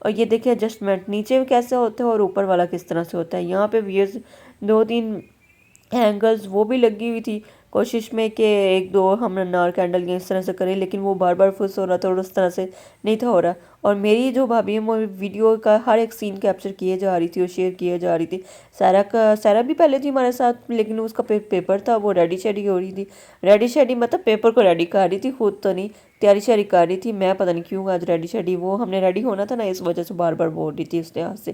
اور یہ دیکھیں ایڈجسٹمنٹ نیچے کیسے ہوتا ہے اور اوپر والا کس طرح سے ہوتا ہے. یہاں پہ ویئرز 2-3 اینگلز وہ بھی لگی ہوئی تھی کوشش میں کہ 1-2 ہم نار کینڈل اس طرح سے کریں، لیکن وہ بار بار فس ہو رہا تھا اور اس طرح سے نہیں تھا ہو رہا. اور میری جو بھابھی ہے وہ ویڈیو کا ہر ایک سین کیپچر کیے جا رہی تھی اور شیئر کیے جا رہی تھی. سارا بھی پہلے تھی ہمارے ساتھ، لیکن اس کا پیپر تھا، وہ ریڈی شیڈی ہو رہی تھی. ریڈی شیڈی مطلب پیپر کو ریڈی کر رہی تھی، خود تو نہیں تیاری شیاری کر رہی تھی. میں پتہ نہیں کیوں آج ریڈی شیڈی، وہ ہم نے ریڈی ہونا تھا نا، اس وجہ سے بار بار بول رہی تھی اس لحاظ سے.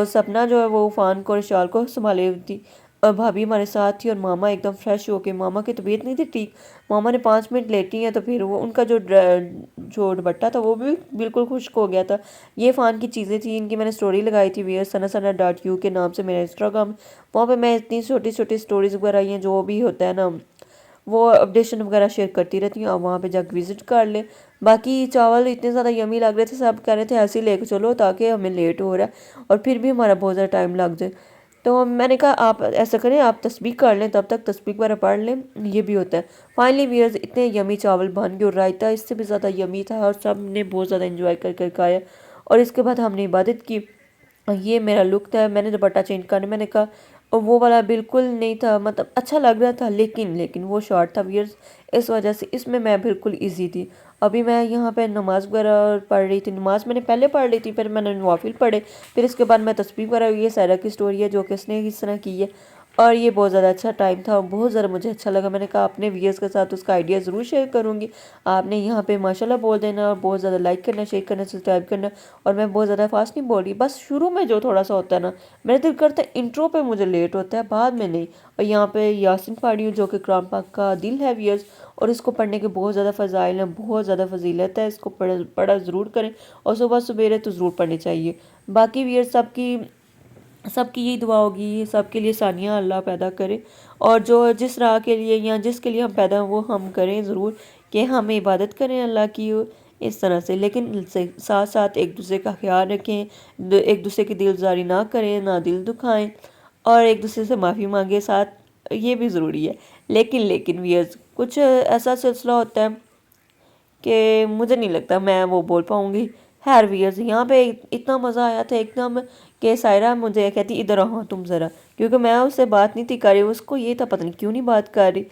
سپنا جو ہے وہ عفان کو اور شال کو سنبھالے ہوئی تھی، اور بھابھی ہمارے ساتھ تھی. اور ماما ایک دم فریش ہو کے، ماما کی طبیعت نہیں تھی ٹھیک، ماما نے 5 منٹ لیٹی ہیں تو پھر وہ ان کا جو دوپٹہ تھا وہ بھی بالکل خشک ہو گیا تھا. یہ عفان کی چیزیں تھیں، ان کی میں نے سٹوری لگائی تھی wearsana.sana.u کے نام سے میرا انسٹاگرام. وہاں پہ میں اتنی چھوٹی چھوٹی سٹوریز وغیرہ ہیں جو بھی ہوتا ہے نا وہ اپڈیشن وغیرہ شیئر کرتی رہتی ہوں. آپ وہاں پہ جا کے وزٹ کر لیں. باقی چاول اتنے زیادہ یمی لگ رہے تھے، سب کہہ رہے تھے ایسے ہی لے کے چلو تاکہ ہمیں لیٹ ہو رہا ہے اور پھر بھی ہمارا بہت زیادہ ٹائم لگ جائے. تو میں نے کہا آپ ایسا کریں، آپ تسبیح کر لیں، تب تک تسبیح وغیرہ پڑھ لیں، یہ بھی ہوتا ہے. فائنلی ویئرز اتنے یمی چاول بن گئے، اور رائتہ اس سے بھی زیادہ یمی تھا اور سب نے بہت زیادہ انجوائے کر کر کھایا. اور اس کے بعد ہم نے عبادت کی. یہ میرا لک تھا. میں نے دوپٹہ چینج کرنے، میں نے کہا وہ والا بالکل نہیں تھا، مطلب اچھا لگ رہا تھا لیکن وہ شارٹ تھا ویئرز، اس وجہ سے اس میں بالکل ایزی تھی. ابھی میں یہاں پہ نماز وغیرہ پڑھ رہی تھی. نماز میں نے پہلے پڑھ لی تھی، پھر میں نے نوافل پڑھے، پھر اس کے بعد میں تسبیح وغیرہ. یہ سائرہ کی سٹوری ہے جو کہ اس نے اس طرح کی ہے، اور یہ بہت زیادہ اچھا ٹائم تھا، بہت زیادہ مجھے اچھا لگا. میں نے کہا اپنے ویئرز کے ساتھ اس کا آئیڈیا ضرور شیئر کروں گی. آپ نے یہاں پہ ماشاءاللہ بول دینا، بہت زیادہ لائک کرنا، شیئر کرنا، سبسکرائب کرنا. اور میں بہت زیادہ فاسٹ نہیں بول رہی، بس شروع میں جو تھوڑا سا ہوتا ہے نا، میرا دل کرتا ہے انٹرو پہ مجھے لیٹ ہوتا ہے، بعد میں نہیں. اور یہاں پہ یاسین پڑھ رہی ہوں جو کہ قرآن پاک کا دل ہے ویئرز، اور اس کو پڑھنے کے بہت زیادہ فضائل ہیں، بہت زیادہ فضیلت ہے. اس کو پڑھا ضرور کریں، اور صبح سویرے تو ضرور پڑھنی چاہیے. باقی ویئرز سب کی یہی دعا ہوگی، سب کے لیے ثانیہ اللہ پیدا کرے، اور جو جس راہ کے لیے یا جس کے لیے ہم پیدا ہیں وہ ہم کریں ضرور، کہ ہم عبادت کریں اللہ کی اس طرح سے، لیکن ساتھ ساتھ ایک دوسرے کا خیال رکھیں، ایک دوسرے کی دلزاری نہ کریں، نہ دل دکھائیں، اور ایک دوسرے سے معافی مانگے ساتھ، یہ بھی ضروری ہے. لیکن ویئرز کچھ ایسا سلسلہ ہوتا ہے کہ مجھے نہیں لگتا میں وہ بول پاؤں گی. خیر ویئرز یہاں پہ اتنا مزہ آیا تھا ایک دم، کہ سائرہ مجھے کہتی ادھر آؤ تم ذرا، کیونکہ میں اس سے بات نہیں تھی کر رہی، اس کو یہ تھا پتہ نہیں کیوں نہیں بات کر رہی،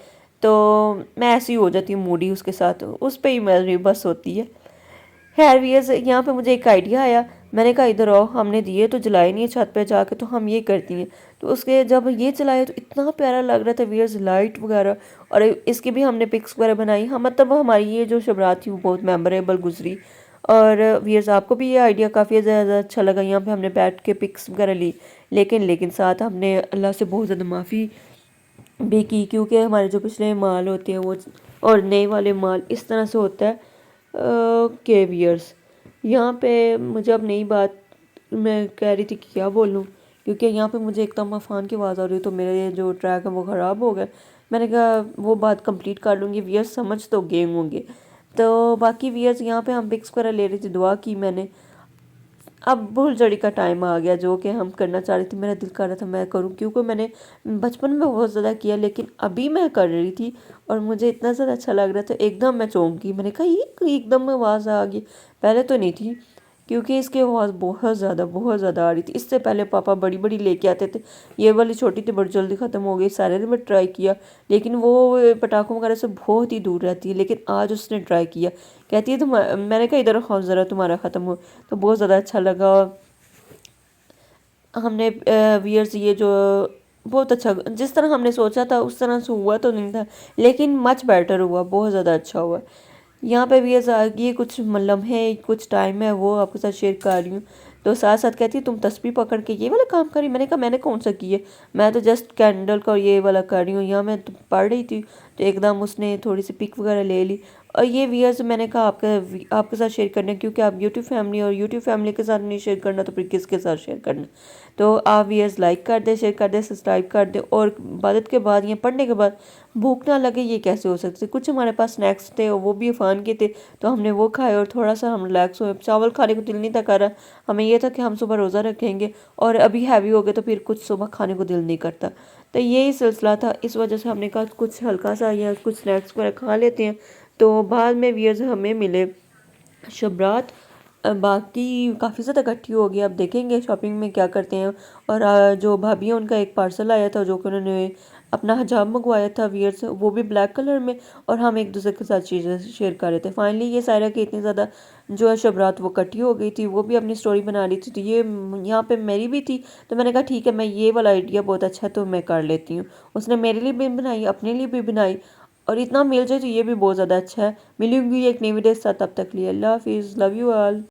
تو میں ایسی ہو جاتی ہوں موڈی اس کے ساتھ، اس پہ ہی میری بس ہوتی ہے. خیر ویئرز یہاں پہ مجھے ایک آئیڈیا آیا. میں نے کہا ادھر آؤ، ہم نے دیے تو جلائے نہیں چھت پہ جا کے، تو ہم یہ کرتی ہیں. تو اس کے جب یہ چلائے تو اتنا پیارا لگ رہا تھا ویئرز، لائٹ وغیرہ، اور اس کی بھی ہم نے پکس وغیرہ بنائی. ہم مطلب ہماری یہ جو شبرات تھی وہ بہت میموریبل گزری. اور ویئرز آپ کو بھی یہ آئیڈیا کافی زیادہ اچھا لگا. یہاں پہ ہم نے بیٹھ کے پکس وغیرہ لی، لیکن ساتھ ہم نے اللہ سے بہت زیادہ معافی بھی کی، کیونکہ ہمارے جو پچھلے مال ہوتے ہیں وہ اور نئے والے مال اس طرح سے ہوتا ہے کہ ویئرز یہاں پہ مجھے اب نئی بات میں کہہ رہی تھی کہ کیا بولوں، کیونکہ یہاں پہ مجھے ایک دم عفان کی آواز آ رہی ہے، تو میرے جو ٹریک ہے وہ خراب ہو گئے. میں نے کہا وہ بات کمپلیٹ کر لوں گی، ویئرز سمجھ تو گئے ہوں گے. تو باقی ویئرز یہاں پہ ہم پکس وغیرہ لے رہی تھی، دعا کی میں نے. اب بھول جڑی کا ٹائم آ گیا جو کہ ہم کرنا چاہ رہے تھے، میرا دل کر رہا تھا میں کروں، کیونکہ میں نے بچپن میں بہت زیادہ کیا، لیکن ابھی میں کر رہی تھی اور مجھے اتنا زیادہ اچھا لگ رہا تھا. ایک دم میں چونک گئی، میں نے کہا یہ ایک دم میں آواز آ گئی. پہلے تو نہیں تھی، کیونکہ اس کی آواز بہت زیادہ آ رہی تھی. اس سے پہلے پاپا بڑی لے کے آتے تھے، یہ والی چھوٹی تھی بڑی جلدی ختم ہو گئی. سارے نے میں ٹرائی کیا، لیکن وہ پٹاخوں وغیرہ سے بہت ہی دور رہتی ہے. لیکن آج اس نے ٹرائی کیا، کہتی ہے میں نے کہا ادھر خواہ ذرا تمہارا ختم ہو، تو بہت زیادہ اچھا لگا. ہم نے ویئرز یہ جو بہت اچھا، جس طرح ہم نے سوچا تھا اس طرح سے ہوا تو نہیں تھا، لیکن مچ بیٹر ہوا، بہت زیادہ اچھا ہوا. یہاں پہ ویئرز آگئی کچھ لمحے، کچھ ٹائم ہے وہ آپ کے ساتھ شیئر کر رہی ہوں. تو ساتھ کہتی ہے تم تسبیح پکڑ کے یہ والا کام کر رہی. میں نے کہا میں نے کون سا کیا، میں تو جسٹ کینڈل کا یہ والا کر رہی ہوں. یہاں میں پڑھ رہی تھی تو ایک دم اس نے تھوڑی سی پک وغیرہ لے لی. اور یہ ویئرز میں نے کہا آپ کے ساتھ شیئر کرنا، کیونکہ آپ یوٹیوب فیملی، اور یوٹیوب فیملی کے ساتھ نہیں شیئر کرنا تو پھر کس کے ساتھ شیئر کرنا. تو آپ ویئرز لائک کر دیں، شیئر کر دیں، سبسکرائب کر دیں. اور عبادت کے بعد یا پڑھنے کے بعد بھوک نہ لگے یہ کیسے ہو سکتے. کچھ ہمارے پاس سنیکس تھے اور وہ بھی عفان کے تھے، تو ہم نے وہ کھائے اور تھوڑا سا ہم ریلیکس ہوئے. چاول کھانے کو دل نہیں تھا کر رہا، ہمیں یہ تھا کہ ہم صبح روزہ رکھیں گے، اور ابھی ہیوی ہو گئے تو پھر کچھ صبح کھانے کو دل نہیں کرتا. تو یہی سلسلہ تھا، اس وجہ سے ہم نے کہا کچھ ہلکا سا یا کچھ سنیکس وغیرہ کھا لیتے ہیں. تو بعد میں ویئرز ہمیں ملے شبرات باقی کافی زیادہ اکٹھی ہو گئی. اب دیکھیں گے شاپنگ میں کیا کرتے ہیں. اور جو بھابھی ہیں ان کا ایک پارسل آیا تھا جو کہ انہوں نے اپنا حجاب منگوایا تھا ویئر سے، وہ بھی بلیک کلر میں، اور ہم ایک دوسرے کے ساتھ چیزیں شیئر کر رہے تھے. فائنلی یہ سائرہ کی اتنی زیادہ جو ہے شبرات وہ کٹھی ہو گئی تھی، وہ بھی اپنی سٹوری بنا رہی تھی، تو یہ یہاں پہ میری بھی تھی. تو میں نے کہا ٹھیک ہے، میں یہ والا آئیڈیا بہت اچھا ہے تو میں کر لیتی ہوں. اس نے میرے لیے بھی بنائی، اپنے لیے بھی بنائی، اور اتنا مل جائے تو یہ بھی بہت زیادہ اچھا ہے. ملوں گی ایک نئی ویڈیو کے ساتھ، تب تک لیے اللہ حافظ. Love you all.